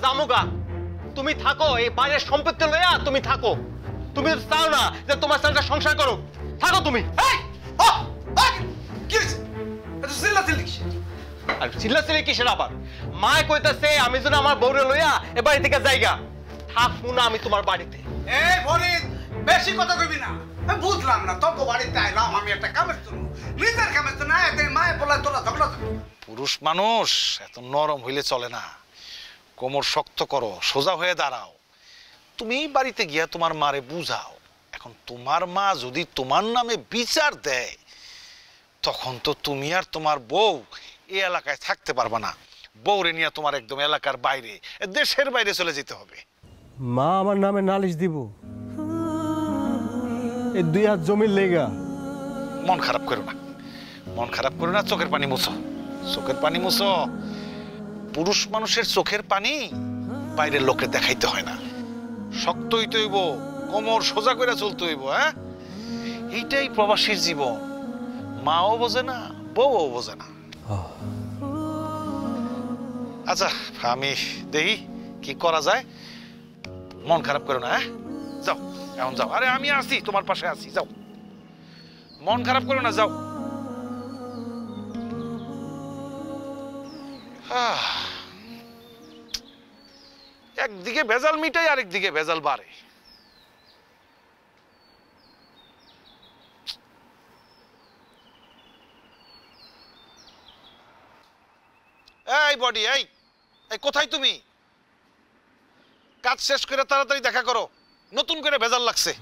জামুগা তুমি থাকো, এই বাড়ির সম্পত্তি লইয়া তুমি থাকো। তুমি তো চাও না যে তোমার ছেলেটা সংসার করুক। থাকো তুমি। আর চিল্লাচিল্লি কিসের আবার? মা কইতাছে আমি যেন আমার বউরে লইয়া এ বাড়ি থেকে যাইগা। থাকবো না আমি তোমার বাড়িতে। এই ফরিদ, বেশি কথা কইবি না। আমি বুঝলাম না, তোর বাড়িতে আইলাম আমি একটা কামের জন্য, নিজের কামের জন্য। মায়ে বলে তোরা ঝগড়া। পুরুষ মানুষ এত নরম হইলে চলে না। কোমর শক্ত করো, সোজা হয়ে দাঁড়াও। তুমি বাড়িতে গিয়া তোমার মারে বুঝাও। এখন তোমার মা যদি তোমার নামে বিচার দেয়, তখন তো তুমি আর তোমার বউ এই এলাকায় থাকতে পারবা না। বউরে নিয়ে তোমার একদম এলাকার বাইরে, দেশের বাইরে চলে যেতে হবে। মা আমার নামে নালিশ দিব এই 2 হাত জমির লেগা? মন খারাপ করো না, মন খারাপ করো না। চোখের পানি মুছো, চোখের পানি মুছো। পুরুষ মানুষের চোখের পানি বাইরের লোকে দেখাইতে হয় না। শক্ত হইতে হইব, কোমর সোজা করে চলতে হইব। হ্যাঁ, এইটাই প্রবাসীর জীবন। মাও বোঝে না, বউও বোঝে না। আচ্ছা, আমি দেখি কি করা যায়। মন খারাপ করো না। হ্যাঁ, যাও এখন যাও। আরে আমি আছি, তোমার পাশে আছি। যাও, মন খারাপ করো না, যাও। একদিকে ভেজাল মিটাই, আরেকদিকে ভেজাল বাড়ে। এই বডি, এই কোথায় তুমি? কাজ শেষ করে তাড়াতাড়ি দেখা করো, নতুন করে ভেজাল লাগছে।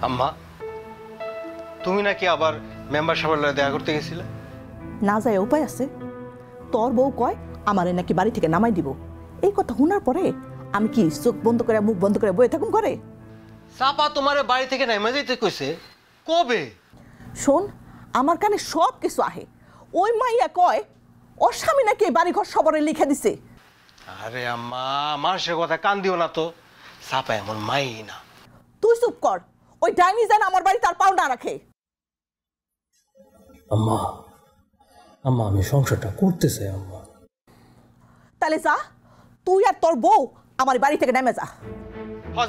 আম্মা, তুমি নাকি আবার মেম্বার সাহেবের লগে দেখা করতে গেছিলে? না যায় উপায় আছে? তোর বউ কয় আমারে নাকি বাড়ি থেকে নামাই দিব। এই কথা শোনার পরে আমি কি চোখ বন্ধ করে মুখ বন্ধ করে বয়ে থাকুন করে? চাপা তোমারে বাড়ি থেকে নামাই যাইতে কইছে কবে? শোন, আমার কানে সব কিছু আহে। ওই মাইয়া কয় ওর স্বামী নাকি বাড়ি ঘর সবরে লিখে দিছে। আরে আম্মা, মানুষের কথা কান দিও না তো। চাপা এমন মাই না। তুই চুপ কর। ওই ডাইনি যেন আমার বাড়ি তার পাও না রাখে। আম্মা, আম্মা আমি সংসারটা করতে চাই আম্মা। তাহলে যা, তুই আর তোর বউ আমার বাড়ি থেকে নেমে যা।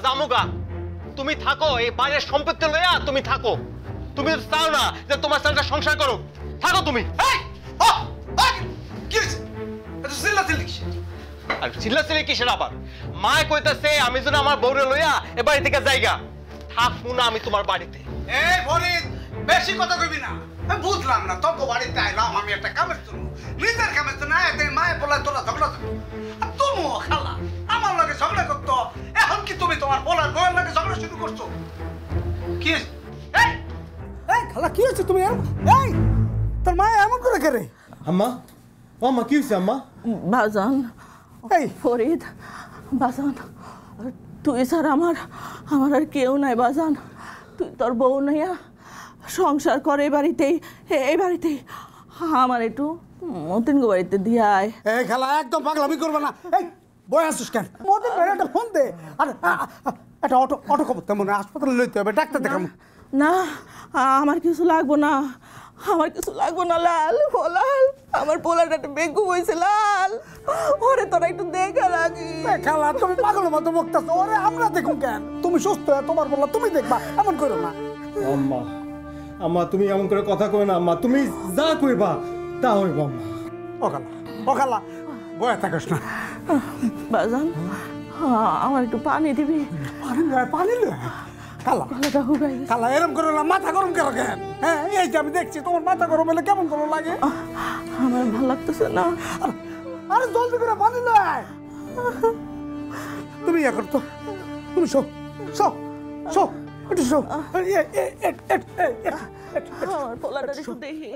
জামুগা তুমি থাকো, এই বাড়ির সম্পত্তি লইয়া তুমি থাকো। তুমি তো চাও না যে তোমার ছেলেটা সংসার করুক। থাকো তুমি। আর চিল্লাচিল্লি কিসের আবার? মা কইতাছে আমি যেন আমার বউরে লইয়া এ বাড়ি থেকে যাইগা। থাকবো না আমি তোমার বাড়িতে। এই ফরিদ, বেশি কথা কইবি না। আমি বুঝলাম না, তোর বাড়িতে আইলাম আমি একটা কামের জন্য, নিজের কামের জন্য। মায়ে বলে তোরা ঝগড়া। আর তুমিও খালা আমার লগে ঝগড়া করতো, এখন কি তুমি তোমার বলার বউয়ের লগে ঝগড়া শুরু করছো? কি এই খালা, কি হচ্ছে? তুমি এই তোর মা এমন করে করে? আম্মা, আম্মা কি হয়েছে আম্মা? বাজান, এই ফরিদ বাজান, তুই স্যার আমার আর কেউ নাই বাজান। তুই তোর বউ নাইয়া সংসার করে এই বাড়িতেই আমার একটু মতিন গো বাড়িতে দিয়ে আয়। এই খালা একদম পাগলামি করবে না। এই বই আসিস কেন? মতিন ভাই একটা ফোন দে। আর একটা অটো খবর তেমন হাসপাতালে লইতে হবে, ডাক্তার দেখাবো। না, আমার কিছু লাগবো না, আমার কিছু লাগবো না। লাল লাল, আমার পোলাটা একটা বেগু হয়েছে লাল, ওরে তোরা একটু দেখা রাখি। খালা তুমি পাগলের মতো বকতাছো, ওরে আমরা দেখুন কেন? তুমি সুস্থ, তোমার বললা তুমি দেখবা, এমন করো না। আম্মা, আম্মা তুমি এমন করে কথা কই না আম্মা। তুমি যা কইবা তা হইব আম্মা। ও খালা বয়া থাকিস না। বাজান, আমার একটু পানি দিবি? পানি খালা খালা এরম করো না, মাথা গরম কেন কেন? হ্যাঁ, এই যে আমি দেখছি তোমার মাথা গরম হলে কেমন করে লাগে। আমার ভালো লাগতেছে না। আরে জলদি করে পানি লয়। তুমি ইয়ে করতো, তুমি শো শো শো একটু শো। আমার পোলাটা একটু দেখি।